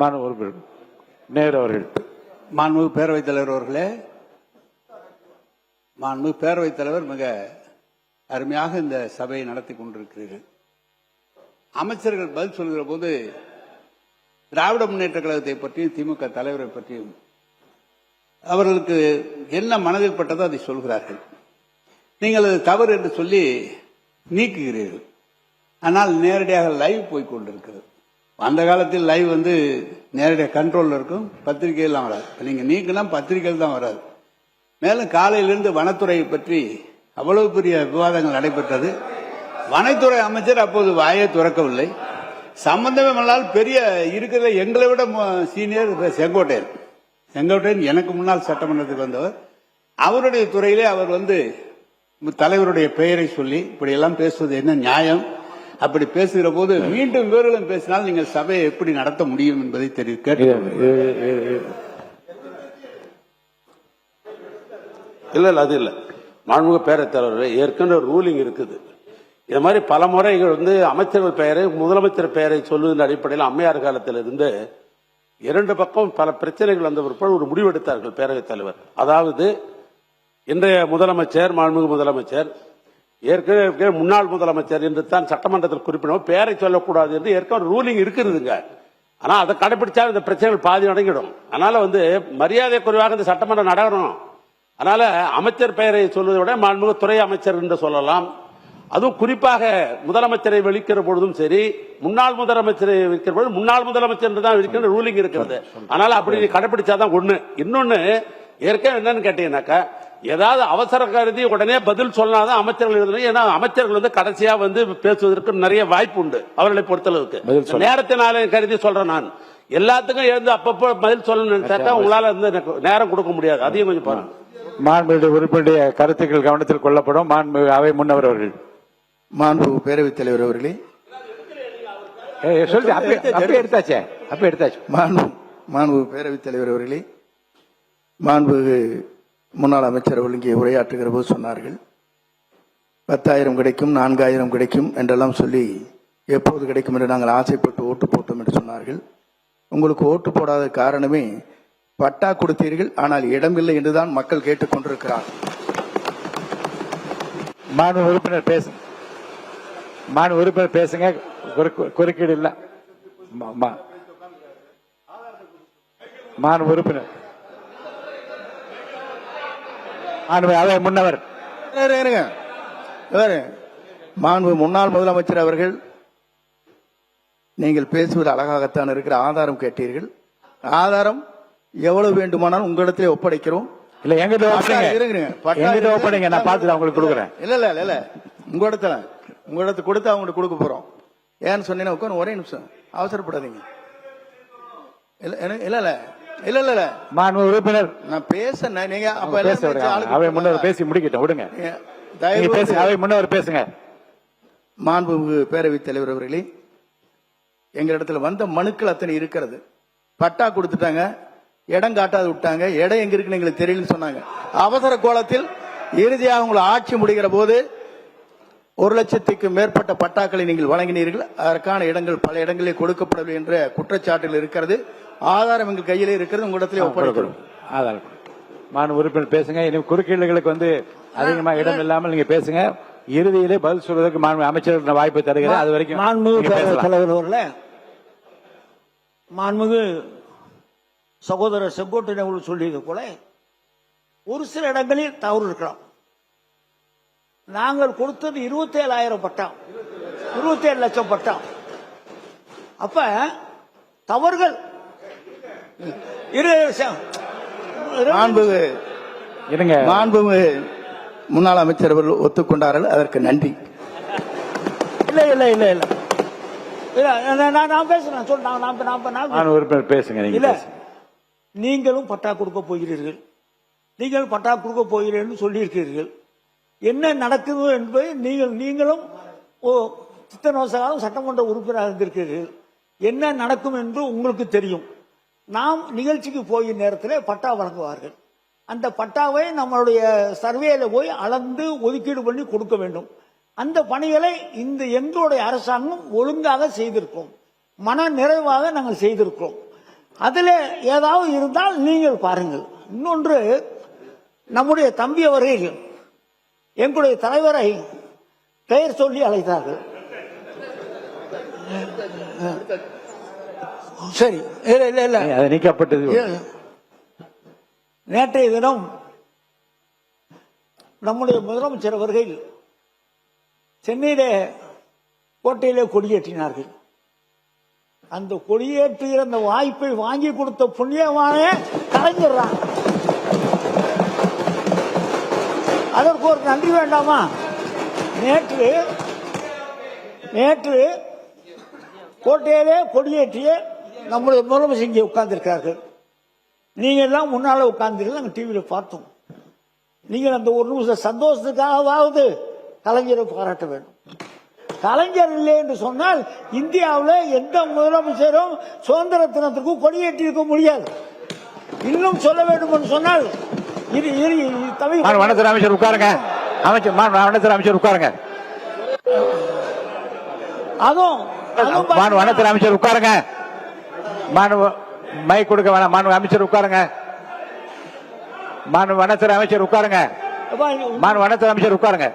மாண்பு உறுப்பினர் நேரு அவர்கள். மாண்புமிகு பேரவைத் தலைவர் அவர்களே, மாண்புமிகு பேரவைத் தலைவர் மிக அருமையாக இந்த சபையை நடத்தி கொண்டிருக்கிறீர்கள். அமைச்சர்கள் பதில் சொல்கிற போது திராவிட முன்னேற்ற கழகத்தை பற்றியும் திமுக தலைவரை பற்றியும் அவர்களுக்கு என்ன மனதில் பட்டதோ அதை சொல்கிறார்கள். நீங்கள் அது தவறு என்று சொல்லி நீக்குகிறீர்கள். ஆனால் நேரடியாக லைவ் போய் கொண்டிருக்கிறது. அந்த காலத்தில் லைவ் நேரடியாக கண்ட்ரோலில் இருக்கும், பத்திரிகையெல்லாம் வராது. நீங்க நீக்கினா பத்திரிகைகள் தான் வராது. மேலும் காலையிலிருந்து வனத்துறை பற்றி அவ்வளவு பெரிய விவாதங்கள் நடைபெற்றது. வனத்துறை அமைச்சர் அப்போது வாயை துறக்கவில்லை. சம்பந்தமே இல்லாமல் பெரிய இருக்கிற எங்களை விட சீனியர் செங்கோட்டையன் எனக்கு முன்னால் சட்டமன்றத்துக்கு வந்தவர். அவருடைய துறையிலே அவர் தலைவருடைய பெயரை சொல்லி இப்படி எல்லாம் பேசுவது என்ன நியாயம்? அப்படி பேசுகிற போது மீண்டும் இவர்களும் பேசினால் நீங்கள் சபையை எப்படி நடத்த முடியும் என்பதை இல்ல அது இல்ல. மாண்புமிகு பேரவைத் தலைவர் ஏற்கனவே ரூலிங் இருக்குது. இது மாதிரி பல முறைகள் அமைச்சர்கள் பெயரை முதலமைச்சர் பெயரை சொல்லுவதன் அடிப்படையில் அம்மையார் காலத்தில் இருந்து இரண்டு பக்கம் பல பிரச்சனைகள் வந்த பிற்பாடு ஒரு முடிவெடுத்தார்கள் பேரவைத் தலைவர். அதாவது இன்றைய முதலமைச்சர் மாண்புமிகு முதலமைச்சர் ஏற்கனவே முன்னாள் முதலமைச்சர் என்று தான் சட்டமன்றத்தில் குறிப்பிடும் பெயரை சொல்லக்கூடாது என்று ஏற்கனவே ரூலிங் இருக்குதுங்க. ஆனா அதை கடைபிடிச்சா இந்த பிரச்சனைகள் பாதி அடங்கிடும். அதனால மரியாதை குறைவாக இந்த சட்டமன்றம் நடக்கணும். அதனால அமைச்சர் பெயரை சொல்வதை விட மாண்புமிகு துறை அமைச்சர் என்று சொல்லலாம். அதுவும் குறிப்பாக முதலமைச்சரை வெளிக்கிற பொழுதும் சரி, முன்னாள் முதலமைச்சரை வைக்கிற பொழுது முன்னாள் முதலமைச்சர் என்று தான் இருக்கிற ரூலிங் இருக்கிறது. அதனால அப்படி கடைபிடிச்சாதான் ஒண்ணு. இன்னொன்னு ஏற்கனவே என்னன்னு கேட்டீங்கன்னாக்கா, ஏதாவது அவசர கருதி உடனே பதில் சொன்னாதான் அமைச்சர்கள் எழுதணும். ஏன்னா அமைச்சர்கள் கடைசியா பேசுவதற்கு நிறைய வாய்ப்பு உண்டு அவர்களை பொறுத்தளவுக்கு. நேரத்தினால கருதி சொல்றேன் நான். எல்லாத்துக்கும் எழுந்து அப்பப்போ பதில் சொல்லணும்னு உங்களால நேரம் கொடுக்க முடியாது. அதையும் கொஞ்சம் பாருங்க. மாண்புமிகு உறுப்பினருடைய கருத்துக்கள் கவனத்தில் கொள்ளப்படும். மாண்புமிகு அவை முன்னவர் அவர்கள். மாண்புமிகு பேரவைத் தலைவர் அவர்களே, எடுத்தாச்சு. மாண்புமிகு பேரவைத் தலைவர் அவர்களே, மாண்புமிகு முன்னாள் அமைச்சர் அவர்கள் இங்கே உரையாற்றுகிற போது சொன்னார்கள் 10,000 கிடைக்கும், 4,000 கிடைக்கும் என்றெல்லாம் சொல்லி எப்போது கிடைக்கும் என்று நாங்கள் ஆசைப்பட்டு ஓட்டு போட்டோம் என்று சொன்னார்கள். உங்களுக்கு ஓட்டு போடாத காரணமே பட்டா கொடுத்தீர்கள், ஆனால் இடமில்லை என்றுதான் மக்கள் கேட்டுக் கொண்டிருக்கிறார். மாண்பு உறுப்பினர் பேசுங்க. குறுக்கீடு இல்ல. மாண்பு உறுப்பினர் அவை முன்னவர். மாண்பு முன்னாள் முதலமைச்சர் அவர்கள், நீங்கள் பேசுவது அழகாகத்தான் இருக்கிற. ஆதாரம் கேட்டீர்கள். ஆதாரம் எவ்வளவு வேண்டுமானாலும் உங்களிடத்திலே ஒப்படைக்கிறோம். இல்ல எங்கிட்ட ஒப்படைங்க, நான் பார்த்து அவங்களுக்கு கொடுக்குறேன். இல்ல உங்களிடத்து கொடுத்து அவங்களுக்கு கொடுக்க போறோம். ஏன்னு சொன்னீங்கன்னா உட்காந்து ஒரே நிமிஷம் அவசரப்படாதீங்க. இல்ல மாண்பு உறுப்பினர் நான் பேச நீங்க அவை முன்னவர் பேசி முடிக்கட்டும், விடுங்க. அவை முன்னவர் பேசுங்க. மாண்புமிகு பேரவைத் தலைவர் அவர்களே, எங்களிடத்துல வந்த மனுக்கள் அத்தனை இருக்கிறது. பட்டா கொடுத்துட்டாங்க, இடம் காட்டாது விட்டாங்க. இடம் எங்க இருக்குன்னு எங்களுக்கு தெரியலன்னு சொன்னாங்க. அவசர கோலத்தில் இறுதியாக உங்களை ஆட்சி முடிகிற போது 1,00,000க்கு மேற்பட்ட பட்டாக்களை நீங்கள் வழங்கினீர்கள். அதற்கான இடங்கள் பல இடங்களிலே கொடுக்கப்படவில்லை என்ற குற்றச்சாட்டுகள் இருக்கிறது. ஆதாரம் எங்கள் கையிலே இருக்கிறது. உங்களிடத்திலே ஒப்படைக்கிறோம். ஆதாரம். மாண்பு உறுப்பினர் பேசுங்க. இனி குறுக்கீடுகளுக்கு அதிகமா இடம் இல்லாமல் நீங்க பேசுங்க. இறுதியிலே பதில் சொல்வதற்கு மாண்பு அமைச்சர் வாய்ப்பை தருகிறேன். அது வரைக்கும் மாண்புமிகு மாண்புமிகு சகோதரர் செங்கோட்டையன் அவர்கள் சொல்லியது போல ஒரு சில இடங்களில் தவறு இருக்கலாம். நாங்கள் கொடுத்தது 27,000 பட்டம், 27 லட்சம் பட்டம். அப்ப தவறுகள் மாண்புமிகு முன்னாள் அமைச்சர் அவர்கள் ஒத்துக்கொண்டார்கள். அதற்கு நன்றி. இல்ல நான் பேசுறேன். பேசுங்க. நீங்களும் பட்டா கொடுக்க போகிறீர்கள், நீங்கள் பட்டா கொடுக்க போகிறீர்கள் சொல்லியிருக்கிறீர்கள். என்ன நடக்குது என்பதை நீங்களும் இத்தனை வருஷ காலம் சட்டமன்ற உறுப்பினராக இருந்திருக்கிறீர்கள். என்ன நடக்கும் என்று உங்களுக்கு தெரியும். நாம் நிகழ்ச்சிக்கு போய் நேரத்தில் பட்டா வழங்குவார்கள். அந்த பட்டாவை நம்மளுடைய சர்வேல போய் அளந்து ஒதுக்கீடு பண்ணி கொடுக்க வேண்டும். அந்த பணிகளை எங்களுடைய அரசாங்கம் ஒழுங்காக செய்திருக்கிறோம், மன நிறைவாக நாங்கள் செய்திருக்கிறோம். அதில் ஏதாவது இருந்தால் நீங்கள் பாருங்கள். இன்னொன்று, நம்முடைய தம்பி அவர்கள் எங்களுடைய தலைவரை பெயர் சொல்லி அழைத்தார்கள். சரி, இல்ல இல்ல அது நீக்கப்பட்டது. நேற்றைய தினம் நம்முடைய முதலமைச்சர் அவர்கள் சென்னையில கோட்டையிலே கொடியேற்றினார்கள். அந்த கொடியேற்றுகிற அந்த வாய்ப்பை வாங்கி கொடுத்த புண்ணியமான கலைஞர் தான். அதற்கு ஒரு நன்றி வேண்டாமா? நேற்று கோட்டையிலே கொடியேற்றிய நம்முடைய முதலமைச்சர் இங்கே உட்கார்ந்திருக்கிறார்கள். நீங்கள் எல்லாம் முன்னால உட்கார்ந்து நாங்கள் டிவியில் பார்த்தோம். நீங்கள் அந்த ஒரு நிமிஷம் சந்தோஷத்துக்காகவாவது கலைஞரை பாராட்ட வேண்டும். கலைஞர் இல்லை என்று சொன்னால் இந்தியாவில் எந்த முதலமைச்சரும் சுதந்திர தினத்திற்கு கொடியேற்றி இருக்க முடியாது. இன்னும் சொல்ல வேண்டும் என்று சொன்னால் வனத்துறை அமைச்சர் உட்காருங்க. வனத்துறை அமைச்சர் உட்காருங்க. வனத்துறை அமைச்சர் உட்காருங்க. மை கொடுக்க வேணாம். அமைச்சர் உட்காருங்க. வனத்துறை அமைச்சர் உட்காருங்க. வனத்துறை அமைச்சர் உட்காருங்க.